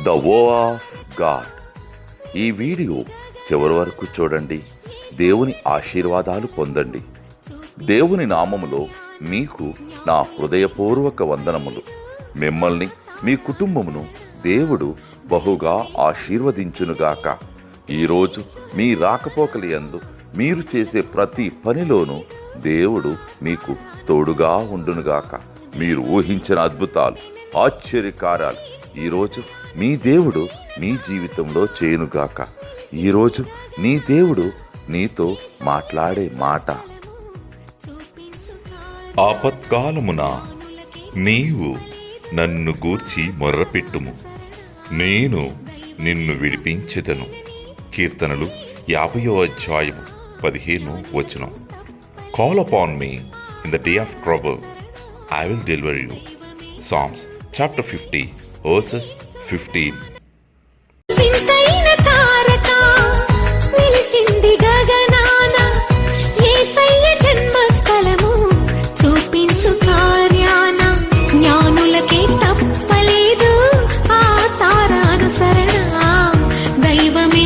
The వో of God. ఈ video చివరి వరకు చూడండి. దేవుని ఆశీర్వాదాలు పొందండి. దేవుని నామములో మీకు నా హృదయపూర్వక వందనములు. మిమ్మల్ని మీ కుటుంబమును దేవుడు బహుగా ఆశీర్వదించునుగాక. ఈరోజు మీ రాకపోకలి యందు మీరు చేసే ప్రతి పనిలోనూ దేవుడు మీకు తోడుగా ఉండునుగాక. మీరు ఊహించిన అద్భుతాలు, ఆశ్చర్యకార్యాలు ఈరోజు మీ దేవుడు మీ జీవితంలో చేయునుగాక. ఈరోజు నీ దేవుడు నీతో మాట్లాడే మాట, ఆపత్కాలమున నీవు నన్ను గూర్చి మొర్రపెట్టుము, నేను నిన్ను విడిపించెదను. కీర్తనలు 50:15. Call upon me in the day of trouble, I will deliver you. Psalms chapter 50 verses 15. దైవమే